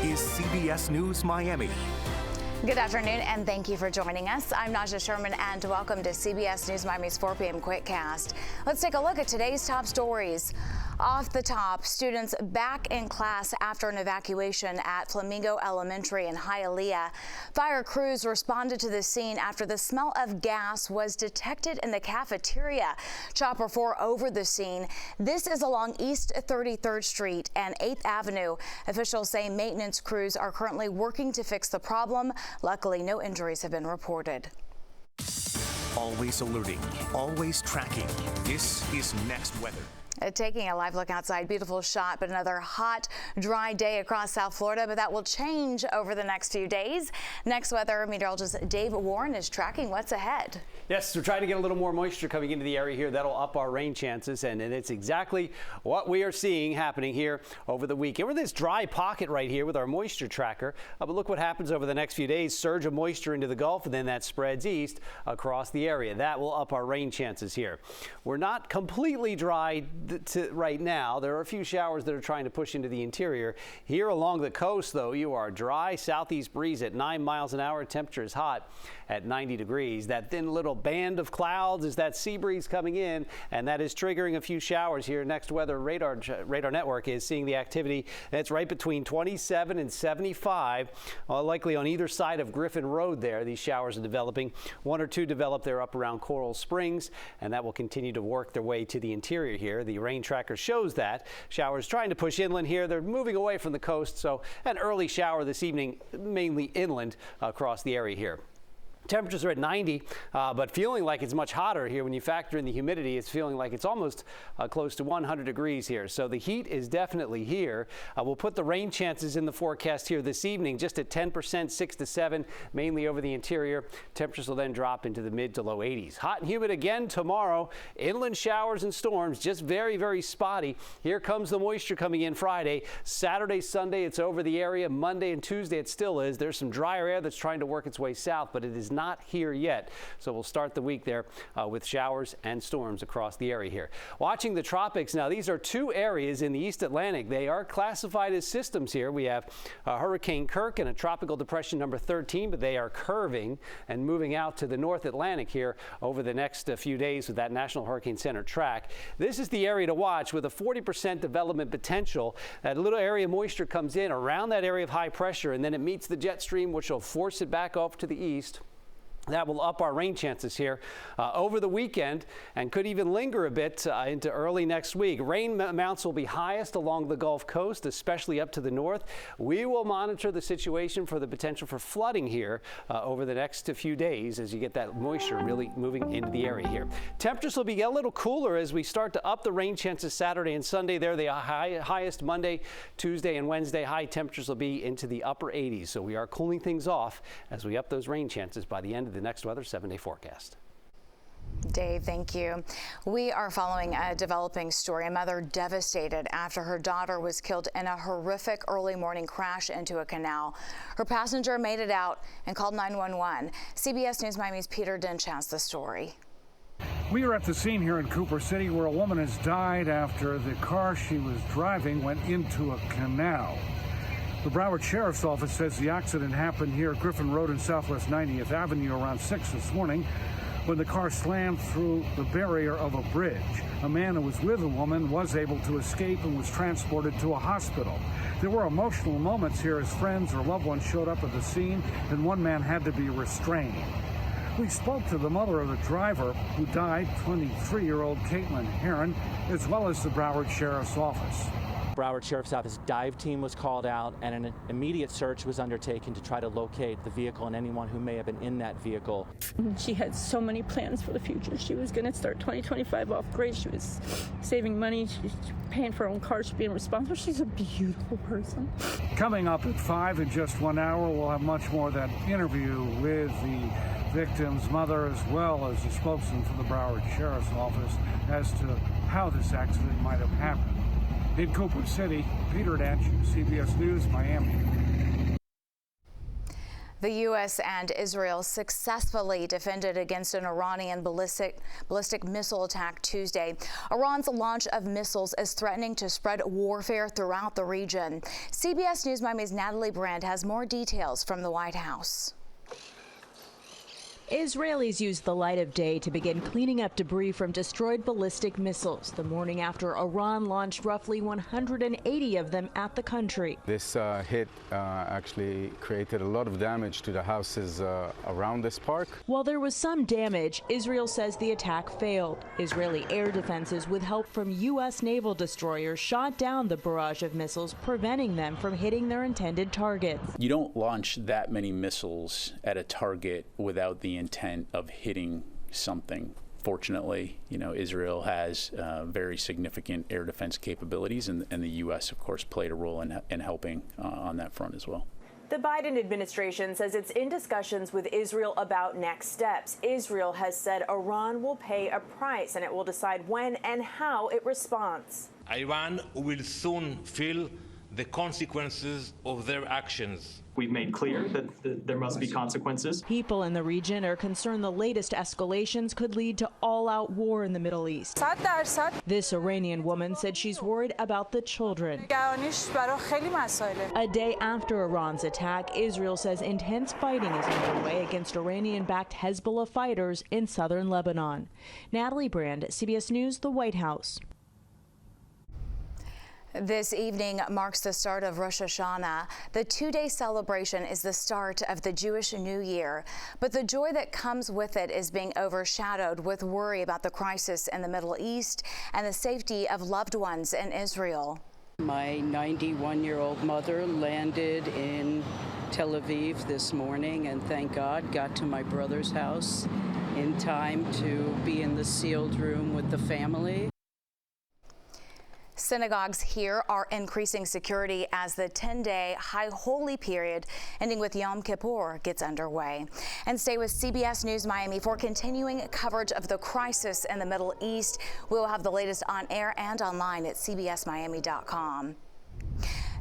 is CBS News Miami. Good afternoon, and thank you for joining us. I'm Naja Sherman, and welcome to CBS News Miami's 4 p.m. Quickcast. Let's take a look at today's top stories. Off the top, students back in class after an evacuation at Flamingo Elementary in Hialeah. Fire crews responded to the scene after the smell of gas was detected in the cafeteria. Chopper 4 over the scene. This is along East 33rd Street and 8th Avenue. Officials say maintenance crews are currently working to fix the problem. Luckily, no injuries have been reported. Always alerting, always tracking. This is Next Weather. Taking a live look outside, beautiful shot, but another hot, dry day across South Florida, but that will change over the next few days. Next Weather meteorologist Dave Warren is tracking what's ahead. Yes, we're trying to get a little more moisture coming into the area here. That'll up our rain chances, and it's exactly what we are seeing happening here over the weekend. We're in this dry pocket right here with our moisture tracker, but look what happens over the next few days. Surge of moisture into the Gulf, and then that spreads east across the area. That will up our rain chances here. We're not completely dry right now. There are a few showers that are trying to push into the interior. Here along the coast, though, you are dry. Southeast breeze at 9 miles an hour. Temperature is hot at 90 degrees. That thin little band of clouds is that sea breeze coming in, and that is triggering a few showers here. Next Weather radar network is seeing the activity that's right between 27 and 75, likely on either side of Griffin Road there. These showers are developing. One or two develop there up around Coral Springs, and that will continue to work their way to the interior here. The rain tracker shows that. Showers trying to push inland here. They're moving away from the coast, so an early shower this evening, mainly inland across the area here. Temperatures are at 90, but feeling like it's much hotter here. When you factor in the humidity, it's feeling like it's almost close to 100 degrees here. So the heat is definitely here. We'll put the rain chances in the forecast here this evening, just at 10%, 6 to 7, mainly over the interior. Temperatures will then drop into the mid to low 80s. Hot and humid again tomorrow. Inland showers and storms, just very, very spotty. Here comes the moisture coming in Friday. Saturday, Sunday, it's over the area. Monday and Tuesday, it still is. There's some drier air that's trying to work its way south, but it is not here yet. So we'll start the week there with showers and storms across the area here. Watching the tropics now, these are two areas in the East Atlantic. They are classified as systems here. We have Hurricane Kirk and a tropical depression number 13, but they are curving and moving out to the North Atlantic here over the next few days with that National Hurricane Center track. This is the area to watch with a 40% development potential. That little area of moisture comes in around that area of high pressure, and then it meets the jet stream, which will force it back off to the east. That will up our rain chances here over the weekend and could even linger a bit into early next week. Rain amounts will be highest along the Gulf Coast, especially up to the north. We will monitor the situation for the potential for flooding here over the next few days as you get that moisture really moving into the area here. Temperatures will be a little cooler as we start to up the rain chances Saturday and Sunday. They're the highest Monday, Tuesday, and Wednesday. High temperatures will be into the upper 80s. So we are cooling things off as we up those rain chances by the end of the Next Weather 7-day forecast. Dave, thank you. We are following a developing story. A mother devastated after her daughter was killed in a horrific early morning crash into a canal. Her passenger made it out and called 911. CBS News Miami's Peter Dinch has the story. We are at the scene here in Cooper City where a woman has died after the car she was driving went into a canal. The Broward Sheriff's Office says the accident happened here at Griffin Road and Southwest 90th Avenue around 6 this morning when the car slammed through the barrier of a bridge. A man who was with the woman was able to escape and was transported to a hospital. There were emotional moments here as friends or loved ones showed up at the scene, and one man had to be restrained. We spoke to the mother of the driver who died, 23-year-old Caitlin Heron, as well as the Broward Sheriff's Office. Broward Sheriff's Office dive team was called out and an immediate search was undertaken to try to locate the vehicle and anyone who may have been in that vehicle. She had so many plans for the future. She was going to start 2025 off great. She was saving money. She's paying for her own car. She's being responsible. She's a beautiful person. Coming up at 5 in just 1 hour, we'll have much more of that interview with the victim's mother as well as the spokesman for the Broward Sheriff's Office as to how this accident might have happened. In Cooper City, Peter Dinch, CBS News, Miami. The U.S. and Israel successfully defended against an Iranian ballistic missile attack Tuesday. Iran's launch of missiles is threatening to spread warfare throughout the region. CBS News Miami's Natalie Brand has more details from the White House. Israelis used the light of day to begin cleaning up debris from destroyed ballistic missiles the morning after Iran launched roughly 180 of them at the country. This hit actually created a lot of damage to the houses around this park. While there was some damage, Israel says the attack failed. Israeli air defenses, with help from U.S. naval destroyers, shot down the barrage of missiles, preventing them from hitting their intended targets. You don't launch that many missiles at a target without the intent of hitting something. Fortunately, Israel has very significant air defense capabilities, and the U.S., of course, played a role in helping on that front as well. The Biden administration says it's in discussions with Israel about next steps. Israel has said Iran will pay a price, and it will decide when and how it responds. Iran will soon feel the consequences of their actions. We've made clear that there must be consequences. People in the region are concerned the latest escalations could lead to all-out war in the Middle East. This Iranian woman said she's worried about the children. A day after Iran's attack, Israel says intense fighting is underway against Iranian-backed Hezbollah fighters in southern Lebanon. Natalie Brand, CBS News, the White House. This evening marks the start of Rosh Hashanah. The two-day celebration is the start of the Jewish New Year, but the joy that comes with it is being overshadowed with worry about the crisis in the Middle East and the safety of loved ones in Israel. My 91-year-old mother landed in Tel Aviv this morning, and thank God got to my brother's house in time to be in the sealed room with the family. Synagogues here are increasing security as the 10-day High Holy period ending with Yom Kippur gets underway. And stay with CBS News Miami for continuing coverage of the crisis in the Middle East. We'll have the latest on air and online at cbsmiami.com.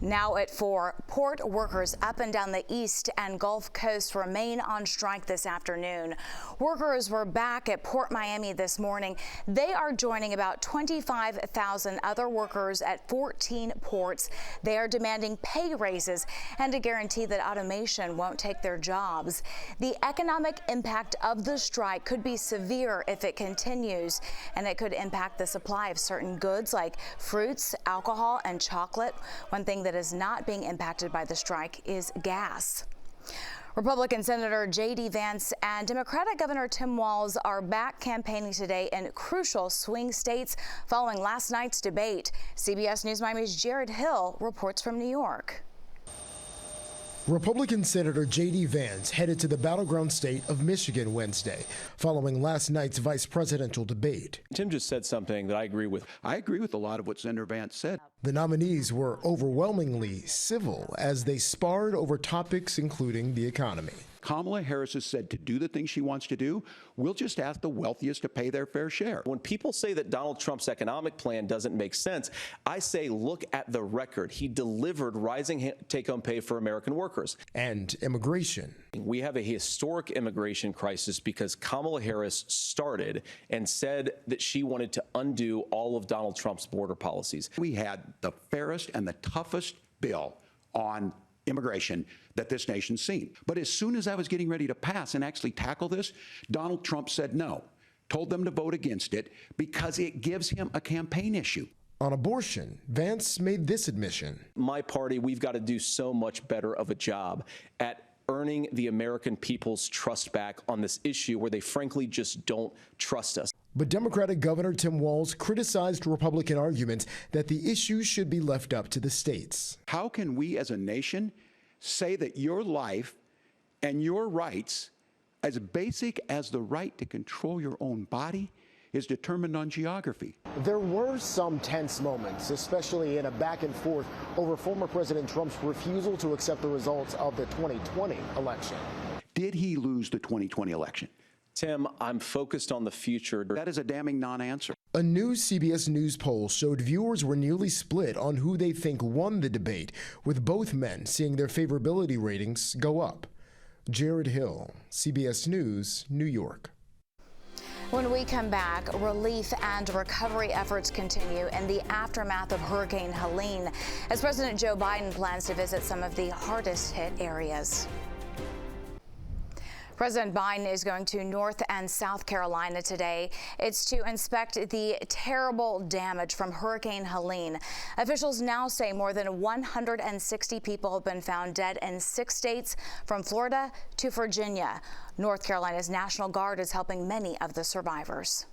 Now at 4, port workers up and down the East and Gulf Coast remain on strike this afternoon. Workers were back at Port Miami this morning. They are joining about 25,000 other workers at 14 ports. They are demanding pay raises and a guarantee that automation won't take their jobs. The economic impact of the strike could be severe if it continues, and it could impact the supply of certain goods like fruits, alcohol, and chocolate. One thing that is not being impacted by the strike is gas. Republican Senator J.D. Vance and Democratic Governor Tim Walz are back campaigning today in crucial swing states following last night's debate. CBS News Miami's Jared Hill reports from New York. Republican Senator J.D. Vance headed to the battleground state of Michigan Wednesday, following last night's vice presidential debate. Tim just said something that I agree with. I agree with a lot of what Senator Vance said. The nominees were overwhelmingly civil as they sparred over topics including the economy. Kamala Harris has said to do the things she wants to do, we'll just ask the wealthiest to pay their fair share. When people say that Donald Trump's economic plan doesn't make sense, I say look at the record. He delivered rising take-home pay for American workers. And immigration. We have a historic immigration crisis because Kamala Harris started and said that she wanted to undo all of Donald Trump's border policies. We had the fairest and the toughest bill on immigration that this nation's seen. But as soon as I was getting ready to pass and actually tackle this, Donald Trump said no, told them to vote against it because it gives him a campaign issue. On abortion, Vance made this admission. My party, we've got to do so much better of a job at earning the American people's trust back on this issue where they frankly just don't trust us. But Democratic Governor Tim Walz criticized Republican arguments that the issue should be left up to the states. How can we as a nation say that your life and your rights, as basic as the right to control your own body, is determined on geography? There were some tense moments, especially in a back and forth over former President Trump's refusal to accept the results of the 2020 election. Did he lose the 2020 election? Tim, I'm focused on the future. That is a damning non-answer. A new CBS News poll showed viewers were nearly split on who they think won the debate, with both men seeing their favorability ratings go up. Jared Hill, CBS News, New York. When we come back, relief and recovery efforts continue in the aftermath of Hurricane Helene as President Joe Biden plans to visit some of the hardest hit areas. President Biden is going to North and South Carolina today. It's to inspect the terrible damage from Hurricane Helene. Officials now say more than 160 people have been found dead in 6 states, from Florida to Virginia. North Carolina's National Guard is helping many of the survivors.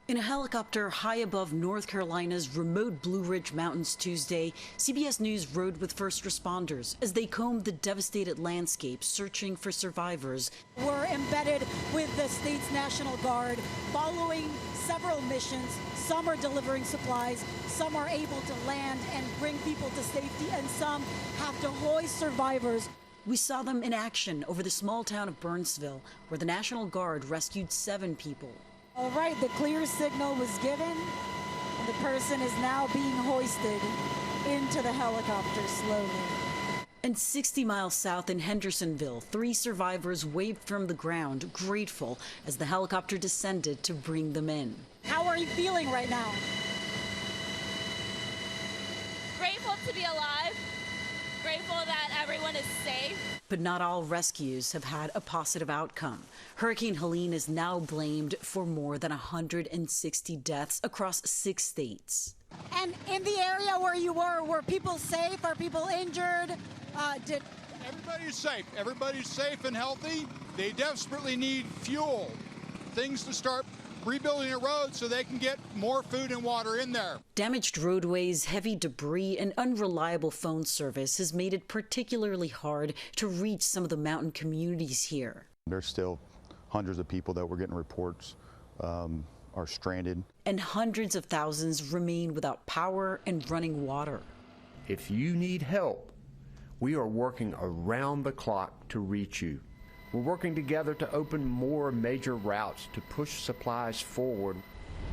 In a helicopter high above North Carolina's remote Blue Ridge Mountains Tuesday, CBS News rode with first responders as they combed the devastated landscape searching for survivors. We're embedded with the state's National Guard following several missions. Some are delivering supplies, some are able to land and bring people to safety, and some have to hoist survivors. We saw them in action over the small town of Burnsville, where the National Guard rescued 7 people. All right, the clear signal was given, and the person is now being hoisted into the helicopter slowly. And 60 miles south in Hendersonville, 3 survivors waved from the ground, grateful as the helicopter descended to bring them in. How are you feeling right now? Grateful to be alive, grateful that everyone is safe. But not all rescues have had a positive outcome. Hurricane Helene is now blamed for more than 160 deaths across 6 states. And in the area where you were people safe? Are people injured? Everybody's safe. Everybody's safe and healthy. They desperately need fuel, things to start rebuilding a road so they can get more food and water in there. Damaged roadways, heavy debris, and unreliable phone service has made it particularly hard to reach some of the mountain communities here. There's still hundreds of people that we're getting reports are stranded. And hundreds of thousands remain without power and running water. If you need help, we are working around the clock to reach you. We're working together to open more major routes to push supplies forward.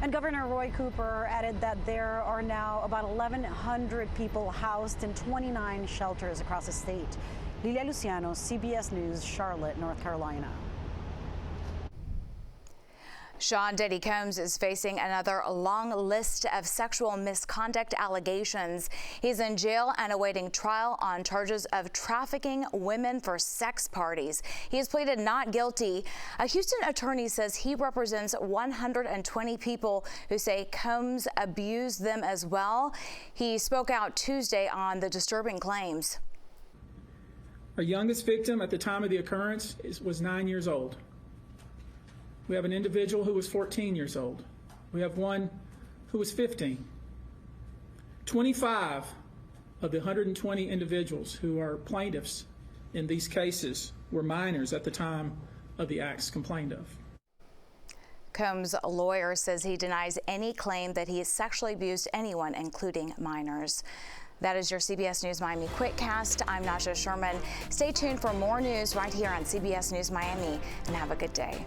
And Governor Roy Cooper added that there are now about 1,100 people housed in 29 shelters across the state. Lilia Luciano, CBS News, Charlotte, North Carolina. Sean Diddy Combs is facing another long list of sexual misconduct allegations. He's in jail and awaiting trial on charges of trafficking women for sex parties. He has pleaded not guilty. A Houston attorney says he represents 120 people who say Combs abused them as well. He spoke out Tuesday on the disturbing claims. Our youngest victim at the time of the occurrence was 9 years old. We have an individual who was 14 years old. We have one who was 15. 25 of the 120 individuals who are plaintiffs in these cases were minors at the time of the acts complained of. Combs' lawyer says he denies any claim that he has sexually abused anyone, including minors. That is your CBS News Miami Quickcast. I'm Naja Sherman. Stay tuned for more news right here on CBS News Miami, and have a good day.